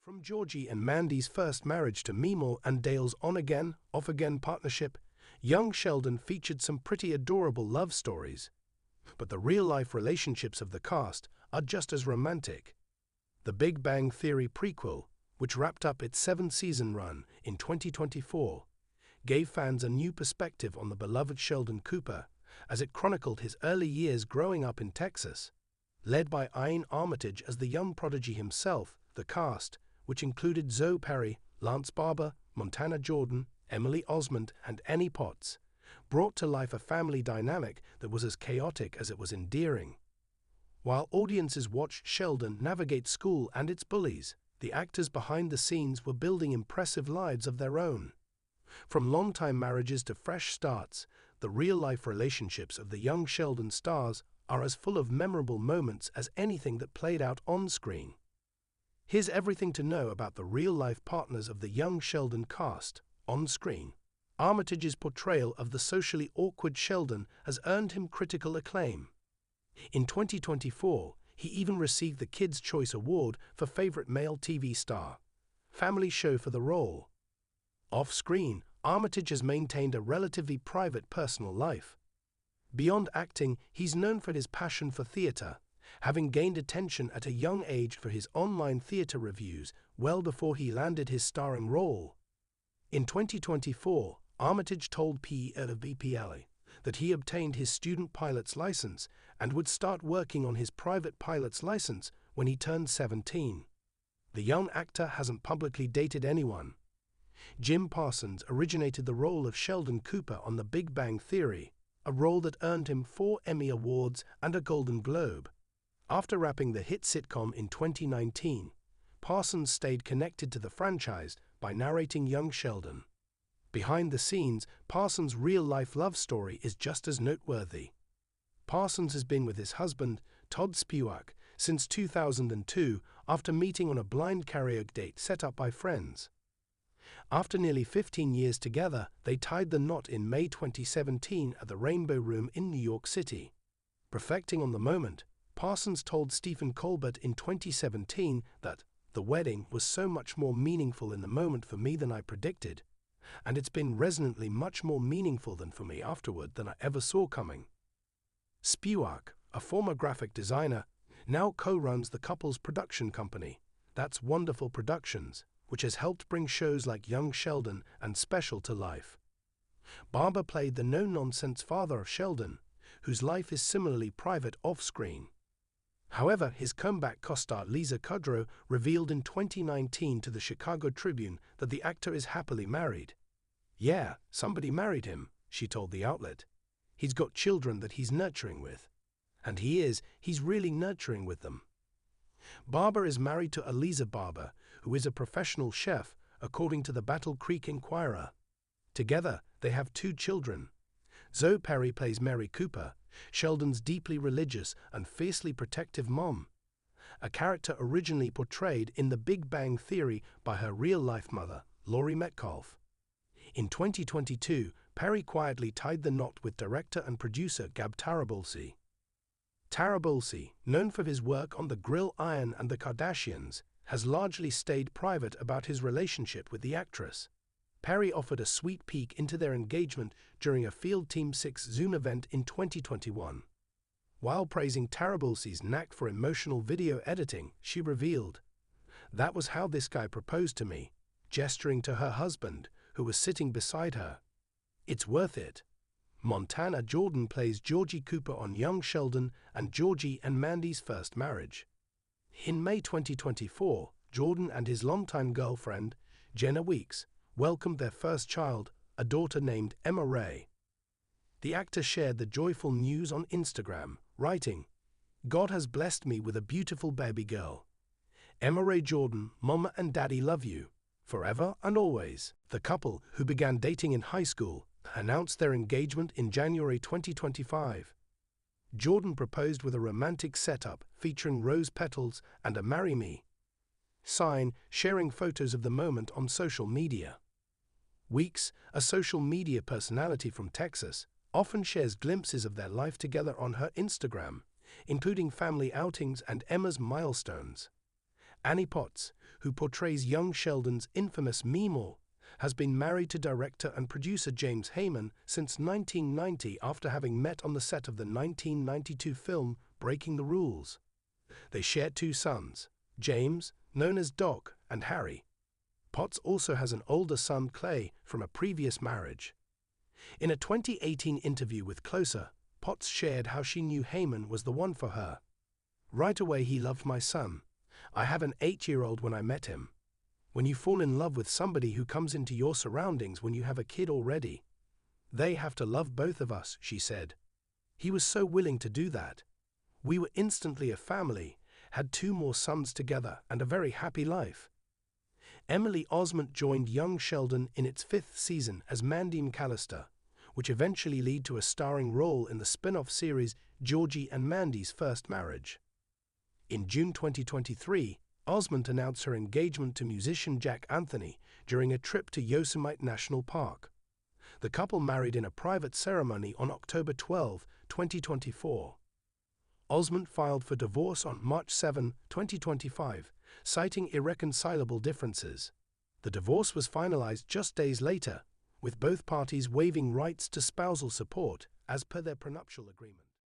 From Georgie and Mandy's first marriage to Meemaw and Dale's on-again, off-again partnership, young Sheldon featured some pretty adorable love stories. But the real-life relationships of the cast are just as romantic. The Big Bang Theory prequel, which wrapped up its 7-season run in 2024, gave fans a new perspective on the beloved Sheldon Cooper as it chronicled his early years growing up in Texas. Led by Ian Armitage as the young prodigy himself, the cast, which included Zoe Perry, Lance Barber, Montana Jordan, Emily Osmond, and Annie Potts, brought to life a family dynamic that was as chaotic as it was endearing. While audiences watched Sheldon navigate school and its bullies, the actors behind the scenes were building impressive lives of their own. From long-time marriages to fresh starts, the real-life relationships of the young Sheldon stars are as full of memorable moments as anything that played out on-screen. Here's everything to know about the real-life partners of the young Sheldon cast, on-screen. Armitage's portrayal of the socially awkward Sheldon has earned him critical acclaim. In 2024, he even received the Kids' Choice Award for Favorite Male TV Star, Family Show for the role. Off-screen, Armitage has maintained a relatively private personal life. Beyond acting, he's known for his passion for theater, having gained attention at a young age for his online theater reviews well before he landed his starring role. In 2024, Armitage told Betrayal that he obtained his student pilot's license and would start working on his private pilot's license when he turned 17. The young actor hasn't publicly dated anyone. Jim Parsons originated the role of Sheldon Cooper on The Big Bang Theory, a role that earned him 4 Emmy Awards and a Golden Globe. After wrapping the hit sitcom in 2019, Parsons stayed connected to the franchise by narrating young Sheldon. Behind the scenes, Parsons' real-life love story is just as noteworthy. Parsons has been with his husband, Todd Spewak, since 2002 after meeting on a blind karaoke date set up by friends. After nearly 15 years together, they tied the knot in May 2017 at the Rainbow Room in New York City. Perfecting on the moment, Parsons told Stephen Colbert in 2017 that the wedding was so much more meaningful in the moment for me than I predicted, and it's been resonantly much more meaningful for me afterward than I ever saw coming. Spewak, a former graphic designer, now co-runs the couple's production company, That's Wonderful Productions, which has helped bring shows like Young Sheldon and Special to life. Barber played the no-nonsense father of Sheldon, whose life is similarly private off-screen. However, his comeback co-star Lisa Kudrow revealed in 2019 to the Chicago Tribune that the actor is happily married. "Yeah, somebody married him," she told the outlet. "He's got children that he's nurturing with. And he's really nurturing with them." Barber is married to Eliza Barber, who is a professional chef, according to the Battle Creek Inquirer. Together, they have 2 children. Zoe Perry plays Mary Cooper, Sheldon's deeply religious and fiercely protective mom, a character originally portrayed in The Big Bang Theory by her real-life mother, Laurie Metcalf. In 2022, Perry quietly tied the knot with director and producer Gab Tarabulsi. Tarabulsi, known for his work on The Grill Iron and The Kardashians, has largely stayed private about his relationship with the actress. Perry offered a sweet peek into their engagement during a Field Team 6 Zoom event in 2021. While praising Tarabulsi's knack for emotional video editing, she revealed, "That was how this guy proposed to me," gesturing to her husband, who was sitting beside her. "It's worth it." Montana Jordan plays Georgie Cooper on Young Sheldon and Georgie and Mandy's first marriage. In May 2024, Jordan and his longtime girlfriend, Jenna Weeks, welcomed their first child, a daughter named Emma Ray. The actor shared the joyful news on Instagram, writing, "God has blessed me with a beautiful baby girl. Emma Ray Jordan, Mama and Daddy love you, forever and always." The couple, who began dating in high school, announced their engagement in January 2025. Jordan proposed with a romantic setup featuring rose petals and a "Marry Me" sign, sharing photos of the moment on social media. Weeks, a social media personality from Texas, often shares glimpses of their life together on her Instagram, including family outings and Emma's milestones. Annie Potts, who portrays young Sheldon's infamous Meemaw, has been married to director and producer James Heyman since 1990 after having met on the set of the 1992 film Breaking the Rules. They share two sons, James, known as Doc, and Harry. Potts also has an older son, Clay, from a previous marriage. In a 2018 interview with Closer, Potts shared how she knew Heyman was the one for her. "Right away he loved my son. I have an 8-year-old when I met him. When you fall in love with somebody who comes into your surroundings when you have a kid already, they have to love both of us," she said. "He was so willing to do that. We were instantly a family, had 2 more sons together, and a very happy life." Emily Osment joined young Sheldon in its 5th season as Mandy McAllister, which eventually led to a starring role in the spin-off series Georgie and Mandy's First Marriage. In June 2023, Osment announced her engagement to musician Jack Anthony during a trip to Yosemite National Park. The couple married in a private ceremony on October 12, 2024. Osment filed for divorce on March 7, 2025, citing irreconcilable differences. The divorce was finalized just days later, with both parties waiving rights to spousal support as per their prenuptial agreement.